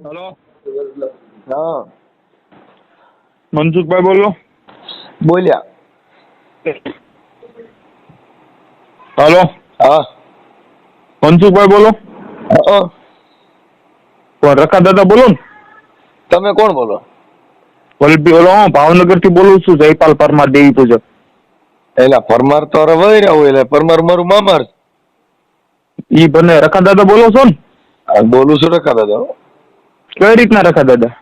Hello, હા મનસુખભાઈ બોલો. બોલ્યા. હેલો, હા મનસુખભાઈ બોલો. હા. કોણ રખા દાદા બોલો ને? તમે કોણ બોલો? વલભી બોલો. ભાવનગર થી બોલું છું. જયપાલ પરમાર દેવી પૂજક. એલા પરમાર તો વહી રહ્યા હોય એટલે પરમાર મારું મામાર. ઈ બને રખા દાદા બોલો છો ને? બોલું છું રખા દાદા. કઈ રીતના રખા દાદા?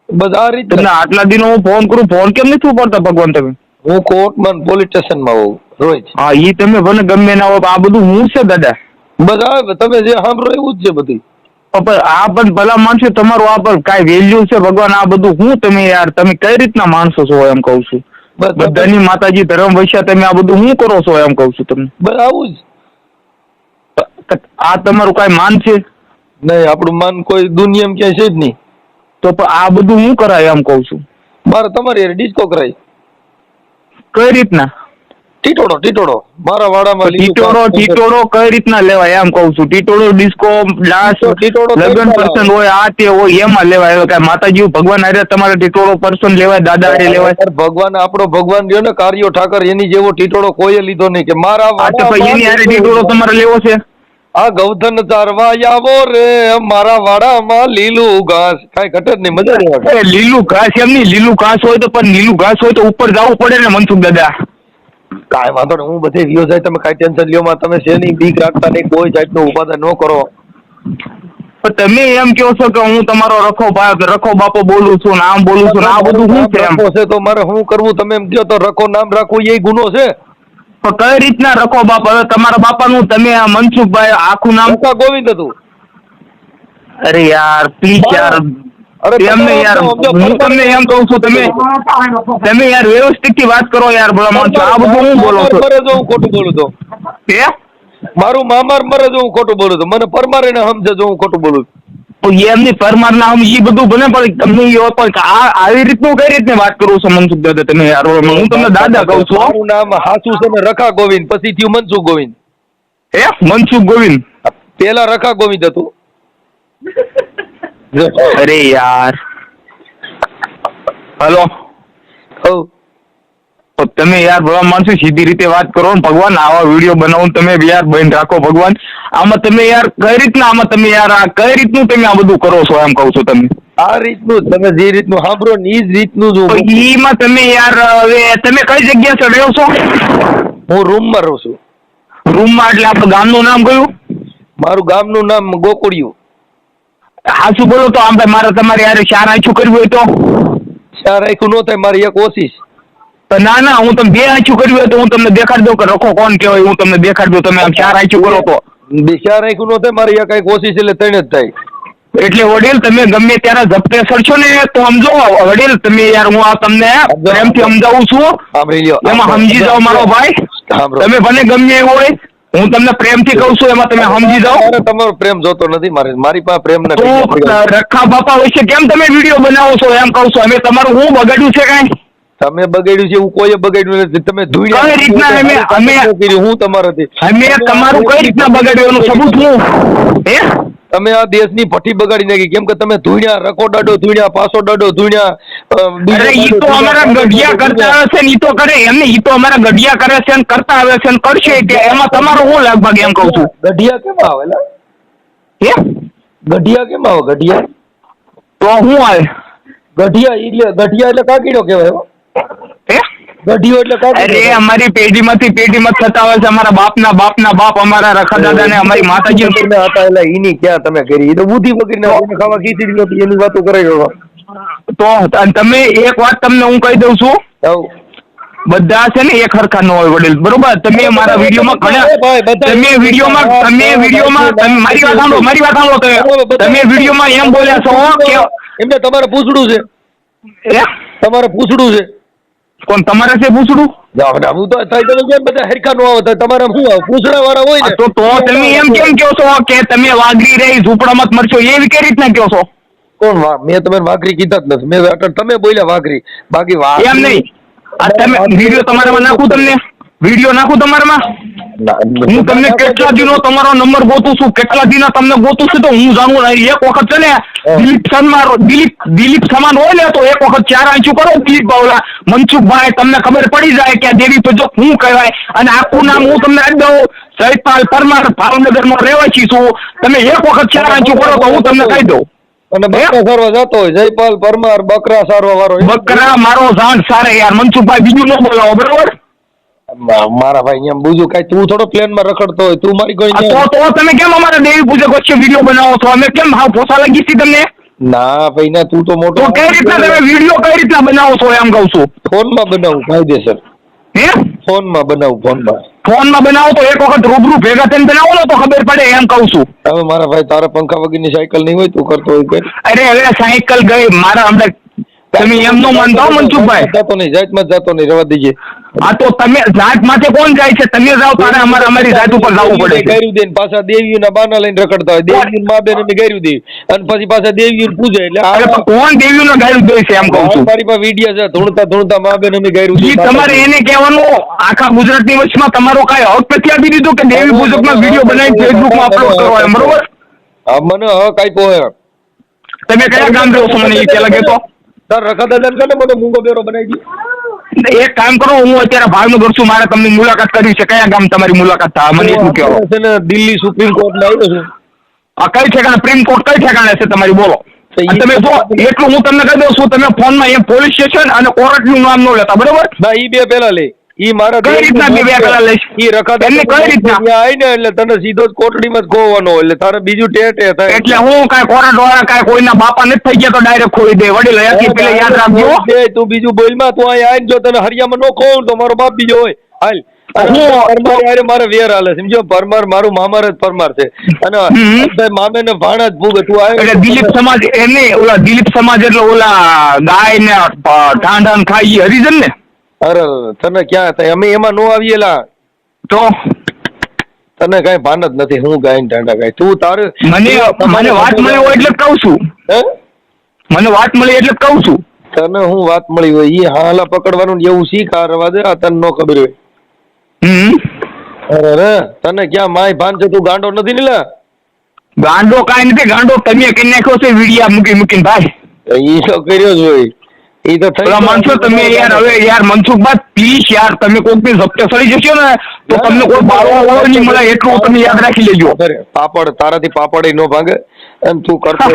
બસ આ રીતે તમને આટલા દિનો હું ફોન કરું, ફોન કેમ નથી ઉપાડતા ભગવાન તમે? હું કોર્ટમાં પોલીસ સ્ટેશનમાં હોઉં રોજ. હા, ઈ તમે ભલે ગમે ના હો, આ બધું હું છે દાદા. બસ આવે તમે જે સાંભળો એવું જ છે બધી. આ પણ ભલા માણસો તમારું આ પર કાંઈ વેલ્યુ છે ભગવાન? આ બધું હું તમે યાર, તમે કઈ રીતના માણસો છો એમ કહું છું. બધાની માતાજી ધર્મ વૈશ્યા, તમે આ બધું હું કરો છો એમ કહું છું તમને. બસ આવું જ. આ તમારું કાંઈ માન છે? નહીં, આપણું માન કોઈ દુનિયામાં ક્યાંય છે જ નહીં. તો આ બધું હું કરાય એમ કહું છું. મારે તમારી યાર ડિસ્કો કરાય. કઈ રીતના? ટીટોડો મારા વાડામાં. ટીટોડો કઈ રીતના લેવાય એમ કહું છું. ટીટોડો, ડિસ્કો, ડાન્સ, લગ્ન પર્સન હોય, આ તે હોય એમાં લેવાય. કઈ માતાજી ભગવાન હારે તમારે ટીટોડો પર્સન લેવાય, દાદા હારે લેવાય? ભગવાન આપણો ભગવાન રહ્યો ને કાર્યો ઠાકર, એની જેવો ટીટોડો કોઈએ લીધો નહીં. કે મારા એની હારે ટીટોડો તમારે લેવો છે? આ ગૌધન ચારવા આવો રે મારા વાડામાં લીલું ઘાસ. કઈ ઘટે જ નહીં, મજા નહીં. લીલું ઘાસ એમ નહીં, લીલું ઘાસ હોય તો પણ લીલું ઘાસ હોય તો ઉપર જવું પડે ને મનસુખ દાદા. કાંઈ વાંધો નહીં, હું બધે વ્યો જાય. તમે કાંઈ ટેન્શન લ્યો માં. તમે શેની બીક રાખતા નહીં, કોઈ જાતનું ઉપાદાન ન કરો. તમે એમ કહો છો કે હું તમારો રખો બાપો બોલું છું, નામ બોલું છું, આ બધું શું છે એમ? છે તો મારે શું કરવું? તમે એમ કહો તો રખો નામ રાખવું એ ગુનો છે? કઈ રીતના રખો બાપ? હવે તમારા બાપાનું તમે મનસુખભાઈ આખું નામ? ગોવિંદ હતું. અરે યાર પ્લીઝ યાર, એમને યાર હું તમને એમ કહું છું, તમે યાર વ્યવસ્થિત થી વાત કરો યાર. બોલા માણસો આ બધું હું બોલો છો? મરે જો હું ખોટું બોલું તો મારું મામાર મરે જો હું ખોટું બોલું તો મને પરમારે ને સમજે જો હું ખોટું બોલું. એમની પરમાર ના હમ એ બધું બને, પણ તમને આવી રીતનું કઈ રીતની વાત કરું છો મનસુખ દાદા તમે યાર? હું તમને દાદા કહું છું. મારું નામ હાસુ છે ને રખા ગોવિંદ, પછી થયું મનસુખ ગોવિંદ. મનસુખ ગોવિંદ પેલા રખા ગોવિંદ હતું. અરે યાર હલો, તમે યાર ભલા માણસો સીધી રીતે વાત કરો ને ભગવાન. આવા વિડીયો બનાવો તમે યાર બંધ રાખો ભગવાન. આમાં તમે યાર કઈ રીતના, આમાં તમે યાર આ કઈ રીતનું તમે આ બધું કરો છો એમ કહું છું તમે? આ રીતનું તમે જે રીતનું સાંભળો ને એ જ રીતનું જ. એમાં તમે યાર હવે તમે કઈ જગ્યા છે રહ્યો છો? હું રૂમમાં રહું છું. રૂમમાં એટલે આપણું ગામનું નામ કયું? મારું ગામનું નામ ગોકુળિયું. હાચું બોલો તો આમ ભાઈ મારે તમારે યાર ચાર આંચું કરવું હોય તો? ચાર આંખું ન થાય, મારી એક ઓછી. ના ના, હું તમે બે આંચું કર્યું હોય તો હું તમને દેખાડી દઉં કે રખો કોણ કહેવાય. હું તમને દેખાડી દઉં, તમે આમ ચાર આંચું કરો તો? ચાર આંખું ન થાય, મારી એક આંખ ઓછી છે એટલે ત્રણ જ થાય. એટલે વડીલ તમે ગમે ત્યારે ઝપટે સડશો ને તો સમજો વડીલ તમે યાર, હું આ તમને પ્રેમથી સમજાવું છું, એમાં સમજી જાઓ મારો ભાઈ. તમે ભલે ગમે હોય, હું તમને પ્રેમથી કહું છું, એમાં તમે સમજી જાઓ. તમારો પ્રેમ જોતો નથી મારી પાસે પ્રેમ નથી. રખા બાપા વિશે કેમ તમે વિડીયો બનાવો છો એમ કહું છું? અમે તમારું હું બગાડ્યું છે કઈ? તમે બગાડ્યું છે એવું કોઈ બગાડ્યું નથી. તમે કઈ રીતના હું તમારાથી અમે તમારું કઈ રીતના બગાડ્યું એનું સબૂત હું? તમે આ દેશની ભઠ્ઠી બગાડી નાખી. કેમ કે તમે ધૂણ્યા, રખો દાડો ધૂણ્યા, પાસો દાડો ધૂણ્યા. અરે ઈ તો અમારા ગઢિયા કરતા આવે છે ને, ઈ તો કરે એમને, ઈ તો અમારા ગઢિયા કરે છે ને કરતા આવે છે ને કરશે કે એમાં તમારો હું લગભગ એમ કહું છું. ગઢિયા કેમ આવેલા? ગઢિયા કેમ આવે? ગઢિયા તો હું આવે? ગઢિયા એટલે કાકીડો કહેવાય. ગઢિયો એટલે કાકીડો. અરે અમારી પેઢીમાંથી પેઢીમાં થતા આવે છે. અમારા બાપના બાપ અમારા રખા દાદા ને અમારી માતાજી હતા. એટલે એની ક્યાં તમે કરી? એ તો બુદ્ધિ પકડીને ખાવા ખીચડી નહોતી એની વાતો કરાવી. તો તમે એક વાત તમને હું કહી દઉં છું, બધા છે ને એક હરખા ન હોય વડીલ, બરોબર? તમે મારા વિડીયોમાં તમે વિડીયોમાં મારી વાત સાંભળો તમે વિડીયોમાં એમ બોલ્યા છો કે એમને તમારે પૂછડું છે. તમારે પૂછડું છે. કોણ તમારે છે પૂછડું? હું તો બધા હરખા નો આવે તમારે શું આવે? પૂછડા વાળા હોય ને. તો તમે એમ કેમ કહો છો કે તમે વાઘરી રહી ઝૂંપડામાં મરશો? એવી કઈ રીતના કહો છો? કોણ? મેં તમે વાઘરી કીધા જ નથી. તમે બોલ્યા વાઘરી, બાકી એમ નહીં. આ તમે વિડીયો તમારામાં નાખું તમને? વિડીયો નાખું તમારામાં? હું તમને કેટલા દિનો તમારો નંબર ગોતું છું, કેટલા દિના તમને ગોતું છું, તો હું જાણું નહીં. એક વખત છે ને દિલીપ સમાન હોય ને તો એક વખત 4 આંચું કરો દિલીપ બાવલા મનસુખભાઈ, તમને ખબર પડી જાય કે આ દેવી પૂજક શું કહેવાય. અને આખું નામ હું તમને આપી દઉં, જયપાલ પરમાર, ભાવનગરમાં રહેવાસી છું. તમે એક વખત 4 આંચું કરો તો હું તમને કહી દઉં. અને બકરા સારવા જતો હોય જયપાલ પરમાર, બકરા સારવા વાળો. બકરા મારો જાણ સારે યાર મનસુખભાઈ, બીજું ન બોલાવો બરોબર. મારા ભાઈ અહીંયા બીજું કઈ તું થોડો પ્લેન માં રખડતો હોય, તું મારી કોઈ તો તમે કેમ અમારા દેવી પૂજક વચ્ચે વિડીયો બનાવો છો? અમે કેમ હાવ પોસા લાગી છે તમને? ના ભાઈ ના, તું તો મોટો. તો કઈ રીતના તમે વિડીયો કઈ રીતના બનાવો છો એમ કહું છું? ફોન માં બનાવું કાયદેસર. હે? ફોન માં બનાવું, ફોન માં બનાવો તો એક વખત રૂબરૂ ભેગા થઈને બનાવો ને તો ખબર પડે એમ કહું છું. હવે મારા ભાઈ તારા પંખા વગરની સાયકલ નહીં હોય, તું કરતો હોય કઈ. અરે હવે સાયકલ ગઈ મારા હમણાં. તમે એમ નો માનતા હો મનસુખભાઈ. જતો નહીં, જાતમાં જતો નહીં, રવા દીજે. હા તો તમે જાત માથે કોણ જાય છે? તમે જાઓ તારે અમારી જાત ઉપર જવું પડે છે. ગાયરું દે પાછા દેવીઓના બાના લઈને રખડતા હોય, દેવીઓ મા બેન અમે ગાયરું દે અને પછી પાછા દેવીઓ પૂજે. એટલે કોણ દેવીઓને ગાયરું દે છે એમ કહું છું? મારી પાસે વિડીયો છે, ધૂણતા મા બેન અમે ગાયરું દે. તમારે એને કહેવાનું આખા ગુજરાતની વચમાં તમારો કાંઈ હક નથી આપી દીધો કે દેવી પૂજકમાં વિડીયો બનાવી ફેસબુકમાં અપલોડ કરવા એમ, બરોબર? હા, મને હક આપ્યો હે. તમે કયા ગામ રહો છો મને એ પેલા કહેતો? તાર રખા દાદા ને મને મૂંગો બેરો બનાવી દે. એક કામ કરો, હું અત્યારે ભાવનગર છું, મારે તમને મુલાકાત કરવી છે. કયા ગામ તમારી મુલાકાત થાય મને એટલું કહો. છે ને દિલ્હી સુપ્રીમ કોર્ટ માં આવ્યો છું. આ કઈ ઠેકાણે સુપ્રીમ કોર્ટ કઈ ઠેકાણે છે તમારી બોલો? તમે જો એટલું હું તમને કહી દઉં છું, તમે ફોનમાં એમ પોલીસ સ્ટેશન અને કોર્ટનું નામ ન લેતા, બરોબર? ના, ઈ બે પેલા લે. ઈ મારા કઈ રીતના બે પેલા લઈશ? ઈ રખા એમને કઈ રીતના આવીને એટલે તને સીધો જ કોટડીમાં જ ખોવાનો, એટલે તારે બીજું ટેટે થાય. એટલે હું કાંઈ કોર્ટ વાળા કાંઈ કોઈના બાપા નથી થઈ ગયા તો ડાયરેક્ટ ખોલી દે? વડીલ હયાતી પેલા યાદ રાખજો. તું બીજું બોલમાં, તું અહીંયા આવીને જો તને હરિયામાં નો ખોવ તો મારો બાપ બીજો હોય. હાલ પરમાર મારે વેર હાલે, સમજો? પરમાર મારું મામાર જ પરમાર છે અને મામે ને ભાણા જ ભૂગે. તું આવે એટલે દિલીપ સમાજ એને ઓલા દિલીપ સમાજ એટલે ઓલા ગાય ને ઢાંઢાન ખાઈ હરિજન ને? અરે તને ક્યાં થાય, અમે એમાં નો આવીએલા તો તને કઈ ભાન જ નથી. હું ગાય ને ઢાંઢા ગાય, તું તારે મને વાત મળી હોય એટલે જ કહું છું. હે? મને વાત મળી એટલે જ કહું છું. તને હું વાત મળી હોય ઈ હાલા પકડવાનું એવું શીખ. આ રવા દે, આ તને નો ખબર હોય. અરે તને ક્યાં માય ભાન છે? તું ગાંડો નથી ને લા? ગાંડો કાંઈ નથી, ગાંડો તમે કરી નાખ્યો છે વિડીયા મૂકીને ભાઈ. ઈ તો કર્યો જ હોય. ઈ તો થઈ માનશો તમે યાર. હવે યાર મનસુખભાઈ પ્લીઝ યાર, તમે કોઈક ની ઝપટે સડી જશો ને તો તમને કોઈ બાળવા નહીં મળે, એટલું તમે યાદ રાખી લેજો. પાપડ તારાથી પાપડ નો ભાગે અને તું કરતો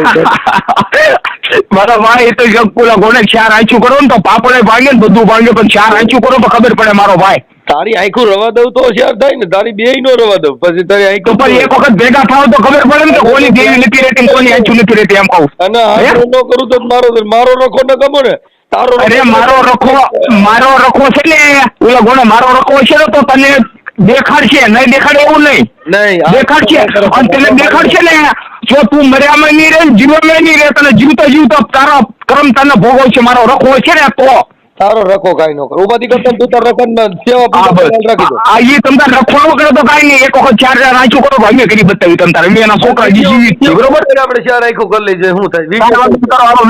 મારા ભાઈ એ તો જગપુલા ગોને 4 આંચું કરો ને તો પાપડે ભાંગે ને બધું ભાંગે, પણ 4 આંચું કરો તો ખબર પડે મારો ભાઈ. તારી આંખું રવા દઉં તો શેર થાય ને, તારી બે નો રવા દઉં પછી તારી આંખું. પણ એક વખત ભેગા થાવ તો ખબર પડે ને કે કોની દેવી નથી રહેતી, કોની આંચું નથી રહેતી એમ કહું. અને આ નો કરું તો મારો રખો ન ગમો ને તારો. અરે મારો રખો છે ને ઓલા ગોણે મારો રખો છે ને તો તને દેખાડશે, નહીં દેખાડે એવું નહીં દેખાડશે. અને તને દેખાડશે ને જો તું મર્યામાં નહીં રહે, જીવનમાં નહીં રહે, તને જીવતા તારો કર્મ તને ભોગવશે. મારો રખો છે ને તો તારો રખો કાઈ નો કર. ઉપાધિ કરતા તું તાર રખન સેવા રાખી દો. આ ઈ તમ તાર રખવાનો કરે તો કાઈ નહીં, એક વખત 4 આંચું કરો તો અમે કરી બતાવી તમ તાર. એના છોકરા જીવી છે, બરોબર? આપણે શેર આંખું કરી લઈ જાય. શું થાય?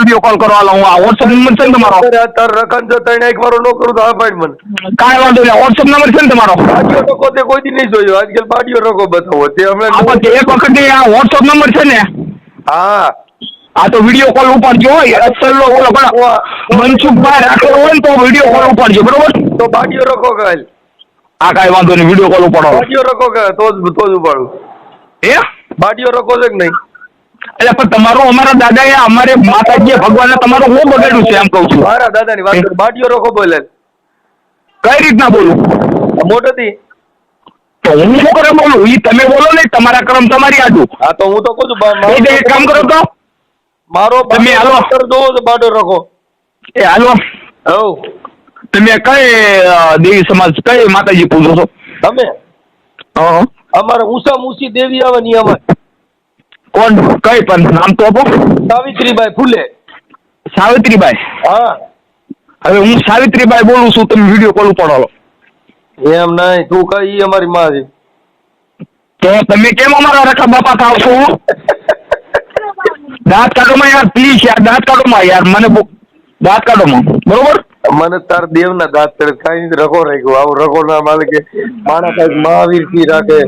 વિડીયો કોલ કરો, હાલો હું આ વોટ્સએપ નંબર છે ને તમારો. તાર રખન જો તને એક વારો નો કરું તો આ પાડ મને કાઈ વાંધો નહીં, વોટ્સએપ નંબર છે ને તમારો? બાડીઓ રખો તે કોઈ દી નહીં જોયો. આજકાલ બાડીઓ રખો બતાવો તે હમણાં એક વખત આ વોટ્સએપ નંબર છે ને? હા આ તો વિડીયો કોલ ઉપાડજો. મનસુખભાઈ રાખેલો હોય ને તો વિડીયો કોલ ઉપાડજો, બરોબર? તો બાડીઓ રખો કાલ. હા કાંઈ વાંધો નહીં, વિડીયો કોલ ઉપાડો. બાડીઓ રખો કે તો જ ઉપાડું. એ બાડીઓ રખો છે કે નહીં? એટલે પણ તમારું અમારા દાદાએ અમારે માતાજીએ ભગવાને તમારું હું બગાડ્યું છે એમ કહું છું. મારા દાદાની વાત કર. બાડીઓ રખો બોલે કઈ રીતના બોલું? મોટેથી તો હું શું કરે બોલું? ઈ તમે બોલો ને, તમારા કર્મ તમારી આજુ. હા તો હું તો કહું છું એક કામ કરો તો મારો તમે હાલો દો બાડો રખો. એ હાલો હવ તમે કઈ દેવી સમાજ કઈ માતાજી પૂજો છો તમે? અમારે ઉષા મુસી દેવી આવે ની અમારે. કોણ? કઈ પણ નામ તો આપો. સાવિત્રીબાઈ ફૂલે. સાવિત્રીબાઈ? હા હવે હું સાવિત્રીબાઈ બોલું છું, તમે વિડીયો કોલ ઉપાડો. એમ નહીં, તું કઈ અમારી માં છે તો તમે કેમ અમારા રખા બાપા થાવ છો? દાંત કાઢો માં યાર, પ્લીઝ યાર, દાંત કાઢો માં યાર, મને દાંત કાઢો માં, બરોબર? મને તાર દેવના દાંત ચડે કાંઈ નથી રખો રાખ્યો આવું રખો ના માલે કે માણા કઈક મહાવીર થી રાખે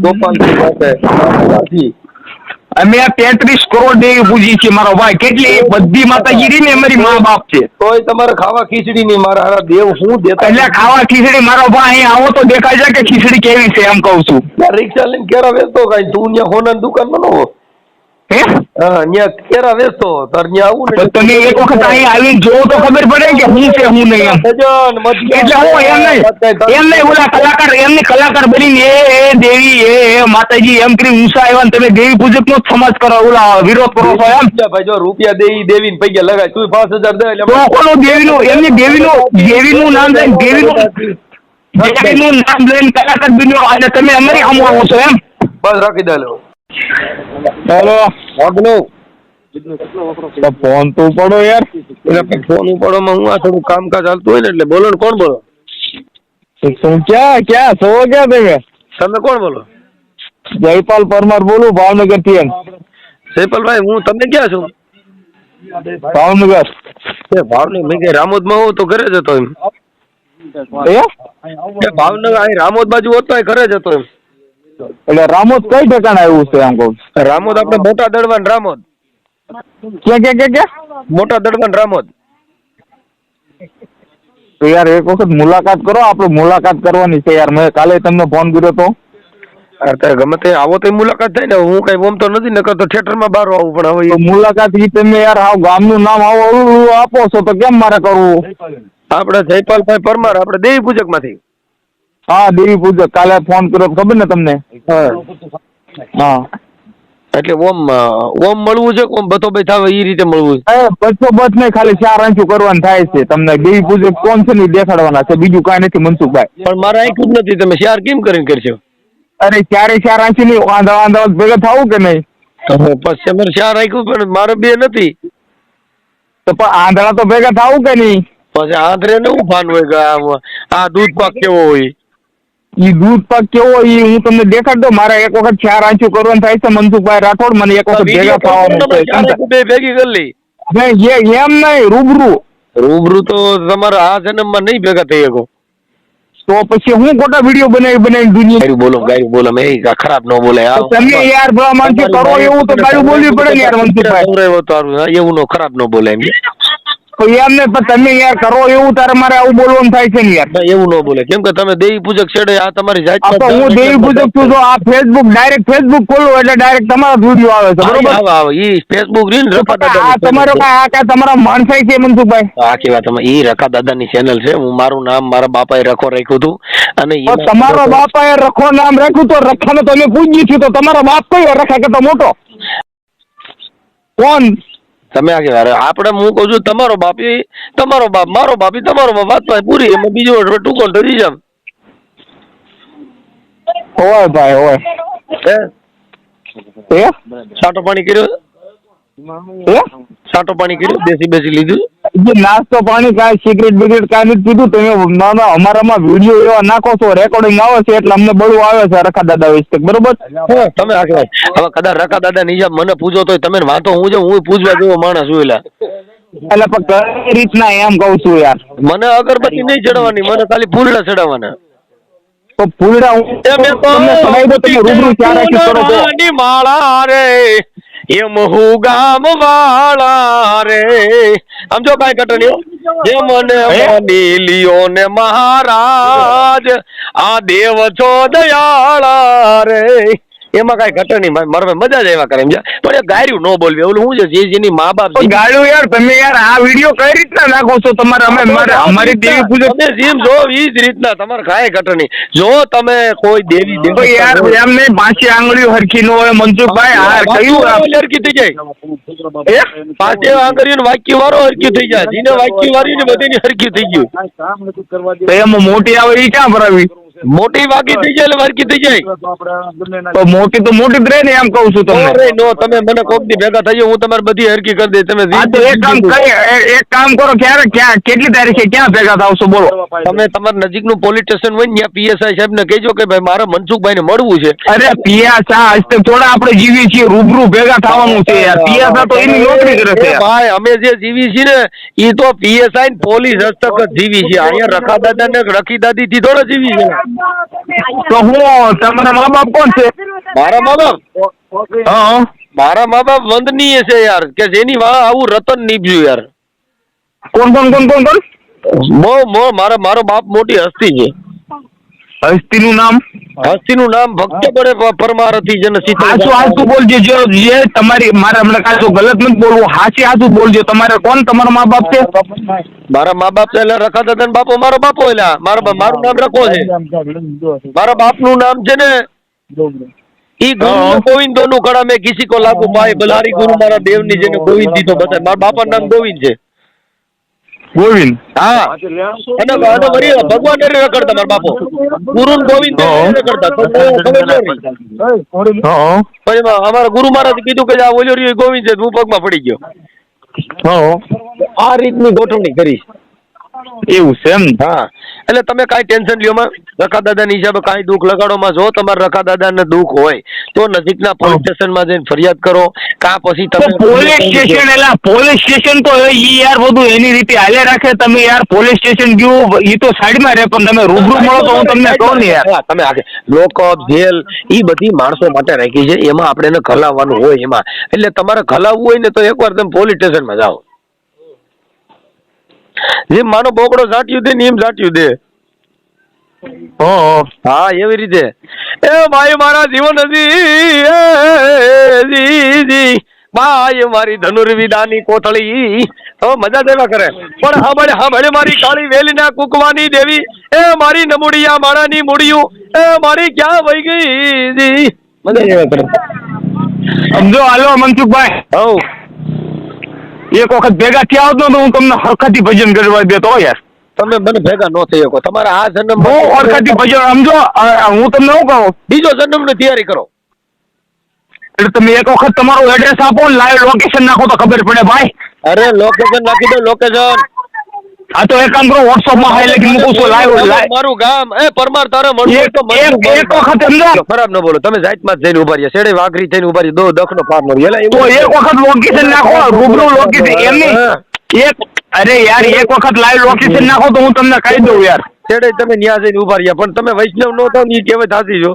ગોપાલ થી રાખે અમે આ 33 કરોડ દેવી પૂજી છે મારો ભાઈ કેટલી બધી માતાજી ને અમારી મા બાપ છે તોય તમારે ખાવા ખીચડી નહીં મારા હારા દેવ હું દેતા એટલે ખાવા ખીચડી મારો ભાઈ અહીં આવો તો દેખાય છે કે ખીચડી કેવી છે એમ કહું છું રિક્ષા લઈને કેરા વેચતો કાંઈ તું ત્યાં હોનાની દુકાનમાં ન હો હે હા ત્યાં કેરા વેચતો તાર ત્યાં આવું ને તમે એક વખત અહીં આવીને જોવો તો ખબર પડે કે હું છે હું નહીં એમ એટલે હું એમ નહીં ઓલા કલાકાર એમની કલાકાર બનીને એ દેવી એ માતાજી એમ કરી ઊંચા આવ્યા ને તમે દેવી પૂજક નો જ સમાજ કરો ઓલા વિરોધ કરો છો એમ ભાઈ જો રૂપિયા દેવી ને પૈસા લગાય તું 5000 દે એટલે તો કોનો દેવીનું એમની દેવીનું નામ લઈને દેવીનું નામ લઈને કલાકાર બન્યો અને તમે અમારી સામે આવો છો એમ બસ રાખી દે લો હેલો બોલો ફોન તો પડો યાર એટલે ફોન ઉપાડવામાં હું આ થોડું કામકાજ ચાલતું હોય ને એટલે બોલો ને કોણ બોલો શું ક્યાં છો ક્યાં તમે કોણ બોલો જયપાલ પરમાર બોલું ભાવનગર થી એમ જયપાલભાઈ હું તમે ક્યાં છો ભાવનગર ભાવનગર મેં કે રામોદમાં હોઉં તો ઘરે જતો એમ ભાવનગર અહીં રામોદ બાજુ હોત તો ઘરે જતો એમ એટલે રામોદ કઈ ઠેકાણે આવ્યું છે એમ કહું રામોદ આપણે મોટા દડવાન રામોદ ક્યાં મોટા દડવાન રામોદ તો યાર એક વખત મુલાકાત કરો આપણે મુલાકાત કરવાની છે યાર મેં કાલે તમને ફોન કર્યો તો અરે ગમે તે આવો તો મુલાકાત થાય ને હું કઈ બોમતો નથી નકર તો થિયેટરમાં બહાર આવું પણ હવે મુલાકાત ઈ તમે યાર હાવ ગામનું નામ આવો આપો છો તો કેમ મારે કરવું આપણે જયપાલભાઈ પરમાર આપણે દેવી પૂજક માંથી હા દેવી પૂજક કાલે ફોન કર્યો ખબર ને તમને હા એટલે ઓમ મળવું છે ઓમ બતો ભાઈ થાવે એ રીતે મળવું છે બસો બસ નહીં ખાલી 4 આંચું કરવાનું થાય છે તમને દેવી પૂજક કોણ છે ને દેખાડવાના છે બીજું કાંઈ નથી મનસુખભાઈ પણ મારા આંખ્યું જ નથી તમે શેર કેમ કરીને કરશો અરે 4 આંચી ની વાંધા ભેગા થવું કે નહીં પછી અમારે શેર રાખ્યું પણ મારે બે નથી તો પણ આંધળા તો ભેગા થવું કે નહીં પછી આંધળે ને હું ભાન હોય કે આ દૂધ પાક કેવો હોય ઈ દૂધ પાક કેવો ઈ હું તમને દેખાડ દઉં મારે એક વખત 4 આંચું કરવાનું થાય છે મનસુખભાઈ રાઠોડ મને એક વખત ભેગા થવાનું છે બે ભેગી કરી લઈ નહીં એમ નહીં રૂબરૂ તો તમારા આ જન્મમાં નહીં ભેગા થઈ શકો તો પછી હું ખોટા વિડીયો બનાવી દુનિયા ગાયું બોલો મેં ખરાબ ન બોલે તમે યાર ભલા માણસો કરો એવું તો ગાયું બોલવી પડે ને યાર મનસુખભાઈ એવું નો ખરાબ ન બોલે એમ એમ ને તમે યાર કરો એવું તારે મારે આવું બોલવાનું થાય છે ને યાર એવું ન બોલે કેમ કે તમે દેવી પૂજક છેડે આ તમારી જાત હું દેવી પૂજક છું તો આ ડાયરેક્ટ ફેસબુક ખોલું એટલે ડાયરેક્ટ તમારા વિડીયો આવે છે બરોબર આવે ઈ ફેસબુક રીન રખા દાદા તમારો આ કા તમારા માણસાઈ છે મનસુખભાઈ આખી વાત ઈ રખા દાદાની ચેનલ છે હું મારું નામ મારા બાપાએ રખો રાખ્યું હતું અને તમારો બાપાએ રખો નામ રાખ્યું તો રખાને તમે પૂજ્યું છે તો તમારો બાપ કયો રખા કે તો મોટો કોણ તમે આ કહેવાય આપણે હું કહું છું તમારો બાપ મારો બાપ તમારો બાપ વાત ભાઈ પૂરી એમાં બીજો ટૂંકો ડરી જામ હોય ભાઈ હોય હે સાટો પાણી કર્યો સાટો પાણી કર્યું બેસી લીધું નાસ્તો પાણી કાંઈ સિગરેટ બિગરેટ કાંઈ નથી પીધું તમે અમારામાં વિડીયો એવા નાખો છો રેકોર્ડિંગ આવે છે એટલે અમને બળું આવે છે રખા દાદા વિશે બરોબર તમે આ કહેવાય હવે કદાચ રખા દાદા નીજા મને પૂછો તો તમે વાંધો હું પૂછવા જેવો માણસ છું એટલે પણ કઈ રીતના એમ કહું છું યાર મને અગરબત્તી નહીં ચડાવવાની મને ખાલી ફૂલડા ચડાવવાના તો ફૂલડા રૂબરૂ ચાર માળા રે એમ હું ગામ વાળા રે આમ જો કાંઈ કટણીઓ જે મને માની લિયો ને મહારાજ આ દેવ છો દયાળા રે એમાં કાંઈ ઘટણી મારે મજા જ એવા કરે એમ પણ એ ગાયરું ન બોલવી ઓલું શું છે જેની મા બાપ ગાળું યાર તમે યાર આ વિડીયો કઈ રીતના નાખો છો તમારે અમારી દેવી પૂજક તમે જેમ જો ઈ જ રીતના તમારે કાંઈ ઘટણી જો તમે કોઈ દેવી યાર એમ નહીં 5 આંગળીઓ હરખી ન હોય મનસુખભાઈ આ કયું હરખી થઈ જાય 5 આંગળીઓ વાક્ય વાળો હરખી થઈ જાય જેને વાક્ય વાળી ને બધીની હરખી થઈ ગયું તો એમાં મોટી આવે એ ક્યાં ભરાવી મોટી વાકી થઈ જાય એટલે વારકી થઈ જાય. તો મોટી જ રહે ને, એમ કહું છું તમને. અરે નો, તમે મને કોક દી ભેગા થઈ જાઓ, હું તમારી બધી હરકી કરી દઈશ. તમે હા, તો એક કામ કરો, કેટલી તારીખે ક્યાં ભેગા થાવશો બોલો? તમે તમારા નજીકનું પોલીસ સ્ટેશન હોય ને ત્યાં પીએસઆઈ સાહેબ ને કહેજો કે ભાઈ મારે મનસુખભાઈ ને મળવું છે. અરે પીએસઆઈ થોડા આપણે જીવી છીએ, રૂબરૂ ભેગા થવાનું છે યાર. પીએસઆઈ તો એની નોકરી કરે છે ભાઈ. અમે જે જીવી છીએ ને એ તો પીએસઆઈ પોલીસ હસ્તક જ જીવી છે. અહીંયા રખા દાદા ને રખી દાદી થી થોડા જીવી છે. તો હું તમારા મા બાપ કોણ છે? મારા મા બાપ? હા, મારા મા બાપ વંદનીય છે યાર, કે જેની વાહ આવું રતન નીપજ્યું યાર. કોણ? મારો બાપ મોટી હસ્તી છે. હસ્તીનું નામ? હસ્તીનું નામ ભક્ત બળે પરમાર હતી. જેને હાચું બોલજો. જે તમારી મારે હમણાં કાચું ગલત નથી બોલવું, હાચું બોલજો. તમારે કોણ તમારા મા બાપ છે? મારા મા બાપ છે એટલે રખા દાદા ને બાપો મારો બાપો. એટલે મારું નામ રખો છે. મારા બાપનું નામ છે ને ઈ ગુરુ ગોવિંદો નું કડા મેં કિસી કો લાગુ પાય બલારી ગુરુ મારા દેવની જેને ગોવિંદ દીધો બતાય. મારા બાપાનું નામ ગોવિંદ છે. ગોવિંદ? હા. અને ભગવાન રખડતા મારા બાપો ગુરુ ગોવિંદ રખડતા. પછી અમારા ગુરુ મહારાજ કીધું કે આ ઓલોરી ગોવિંદ છે. હું પગમાં પડી ગયો. આ રીતની ગોઠવણી કરી. એવું છે એમ? હા. એટલે તમે કાંઈ ટેન્શન લ્યો માં. રખા દાદાની હિસાબે કાંઈ દુઃખ લગાડોમાં જો તમારે રખા દાદાને દુઃખ હોય તો નજીકના પોલીસ સ્ટેશનમાં જઈને ફરિયાદ કરો. કાં પછી તમે પોલીસ સ્ટેશન તો ઈ યાર બધું એની રીતે હાલે રાખે. તમે યાર પોલીસ સ્ટેશન ગયું ઈ તો સાઈડમાં રહે, પણ તમે રૂબરૂ મળો તો હું તમને કહું ને યાર. તમે લોકઅપ જેલ ઈ બધી માણસો માટે રાખી છે. એમાં આપણે એને ખલાવવાનું હોય એમાં. એટલે તમારે ખલાવવું હોય ને તો એકવાર તમે પોલીસ સ્ટેશનમાં જાઓ. જેમ માનો બોકડો ઝાંટ્યું દે ને એમ ઝાંટ્યું દે. હા, એવી રીતે. એ ભાઈ મારા જીવન જી ભાઈ મારી ધનુર્વિદાની કોથળી તો મજા દેવા કરે. પણ હા મારી કાળી વેલી ના કુકવાની દેવી, એ મારી નમુડિયા માળાની મુડિયું, એ મારી ક્યાં વહી ગઈ જી. મજા દેવા કરે. સમજો. હાલો મનસુખભાઈ, હવ એક વખત ભેગા થયા હોત ને તો હું તમને હરખતી ભજન કરવા દેતો યાર. તમે મને ભેગા ન થઈ શકો. તમારા આ જન્મ હું હરખતી ભજન સમજો. હું તમને શું કહું, બીજો જન્મની તૈયારી કરો. એટલે તમે એક વખત તમારું એડ્રેસ આપો ને લાઈવ લોકેશન નાખો તો ખબર પડે ભાઈ. અરે લોકેશન નાખી દો. લોકેશન હા તો એક કામ કરો, વોટ્સઅપમાં હાઈ લખી મૂકું છું લાઈવ. મારું ગામ એ પરમાર તારે મળવું તો એક વખત સમજો. ખરાબ ન બોલો. તમે જાતમાં જઈને ઉભા રહ્યા, શેડે વાઘરી થઈને ઉભા રહ્યા, દો દખનો પાર નો તો એક વખત લોકેશન નાખો, રૂબરૂ લોકેશન. એમની અરે યાર એક વખત લાઈવ લોકેશન નાખો તો હું તમને કહી દઉં યાર. શેડે તમે ન્યા જઈને ઉભા રહ્યા, પણ તમે વૈષ્ણવ નો થાવ ને એ કહેવાય થાતી જો.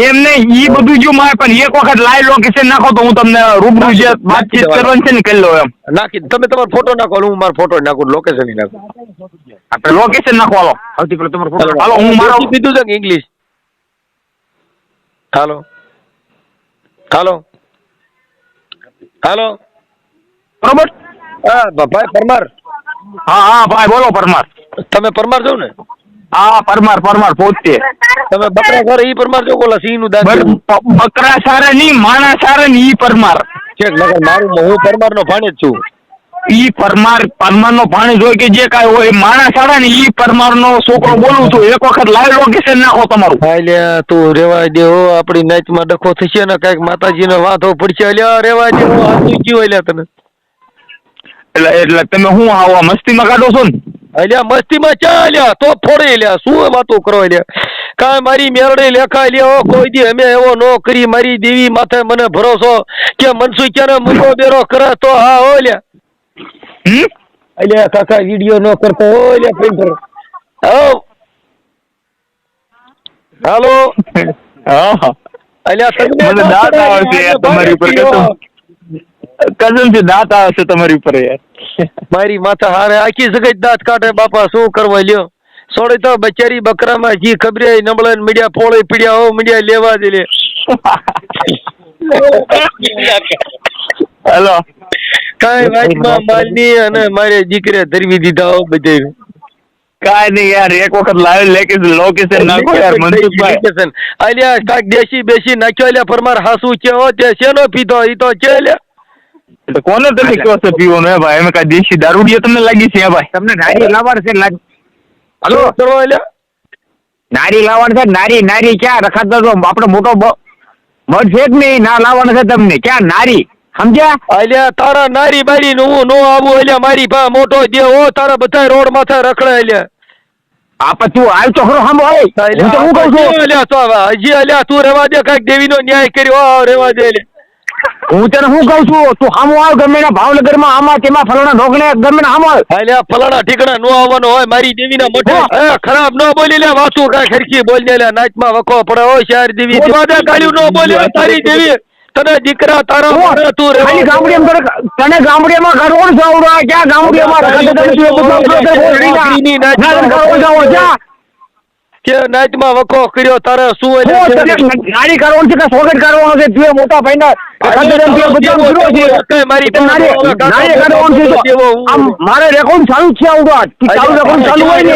એમ નહીં, ઈ બધું જો મારે, પણ એક વખત લાઈવ લોકેશન નાખો તો હું તમને રૂબરૂ જે વાતચીત કરવાની છે ને કરી લો એમ. નાખી તમે તમારો ફોટો નાખો, હું મારો ફોટો નાખું, લોકેશન નાખું. આપણે લોકેશન નાખો. હાલો સૌથી પહેલા તમારો ફોટો. હાલો હું મારો કીધું છે કે ઇંગ્લિશ. હાલો બરોબર. હા ભાઈ પરમાર. હા ભાઈ બોલો પરમાર. તમે પરમાર છો ને? હા પરમાર પોતે. તમે બકરા ઘરે ઈ પરમાર છો? કોલા સિંહ નું દાંત બકરા સારે ની, માણા સારે ની, ઈ પરમાર. મારું હું પરમાર નો ભાણે જ છું. ઈ પરમાર નો ભાણે હોય કે જે કાંઈ હોય, માણા સારા ને ઈ પરમાર નો છોકરો બોલું છું. એક વખત લાઈવ લોકેશન નાખો તમારું. અલ્યા તું રેવા દે હો, આપણી નાચ માં ડખો થશે ને કઈક માતાજી નો વાંધો પડશે. અલ્યા રેવા દે હો, હાથું ગયું. અલ્યા તમે એટલે તમે હું આવા મસ્તીમાં કાઢો છો ને? અલ્યા મસ્તીમાં ચાલ્યા તો ફોડે લ્યા, શું વાતો કરો લ્યા. કાંઈ મારી મેરડે લેખા લ્યા કોઈ દી અમે એવો નો કરી. મારી દેવી માથે મને ભરોસો કે મનસુખ ક્યારે મુંડો બેરો કરે તો હા હો લ્યા. અલ્યા કાકા વિડીયો નો કરતો હો લ્યા પ્રિન્ટર. હાલો અલ્યા મને દાંત આવે છે યાર તમારી ઉપર. કસમ થી દાંત આવે છે તમારી ઉપર યાર. મારી માથા હારે આખી જગત દાંત કાઢે બાપા, શું કરવા લ્યો. સોડે તો બચારી બકરામાં જી ખબરે નબળે મીડિયા પોળે પીડ્યા હો, મીડિયા લેવા દે લે. હેલો કાંઈ વાતમાં માલની અને મારે દીકરે ધરવી દીધા હો બધે. કાંઈ નહીં યાર, એક વખત લાઈવ લોકેશન નાખો યાર મનસુખભાઈ. અલ્યા કાંઈક દેશી બેસી નાખ્યો. અલ્યા પરમાર હાસુ છે હો, તે શેનો પીધો ઈ તો છે લ્યા. કોને તમે કહો છો પીવો ને ભાઈ? અમે કાંઈ દેશી દારૂડિયો તમને લાગી છે ભાઈ? તમને ગાડી લાવવા છે લાગ. હાલો કરો અલ્યા. નારી લાવવાનું છે. નારી નારી ક્યાં રખાતો તો આપણો મોટો મઢ છે જ નહીં. ના લાવવાનું છે તમને ક્યાં નારી, સમજ્યા? અલ્યા તારા નારી બારી નું હું નો આવું. અલ્યા મારી ભા મોટો દેવો તારા બધા રોડ માથે રખડે. અલ્યા આ પણ તું હાલ તો ખરો સાંભળો. હું તો હું કહું છું અલ્યા તો હજી અલ્યા તું રેવા દે, કઈક દેવીનો ન્યાય કર્યો રેવા દે. હું તને શું કહું છું, તું સામો આવ ગમે ના ભાવનગરમાં આમાં તેમાં ફલાણા ઢોકણે ગમે ના સામો આવ. અલ્યા ફલાણા ઠીકણા નો આવવાનો હોય મારી દેવીના મઠે. ખરાબ નો બોલી લે વાતું કાંઈ ખરખી બોલ ને. નાચમાં વખો પડે હોય શહેર દેવી ગાળ્યું નો બોલી તારી દેવી. તને દીકરા તારા તું ખાલી ગામડીમાં તને ગામડીમાં કરવું છે આવડો. ક્યાં ગામડીમાં કે નાચમાં વખો કર્યો તારે શું નારી કરવાનું છે કે સ્વાગત કરવાનું છે? તું મોટા ભાઈ ના મારે રેકોર્ડ ચાલુ જ છે આવડો. ચાલુ રેકોર્ડ ચાલુ હોય ને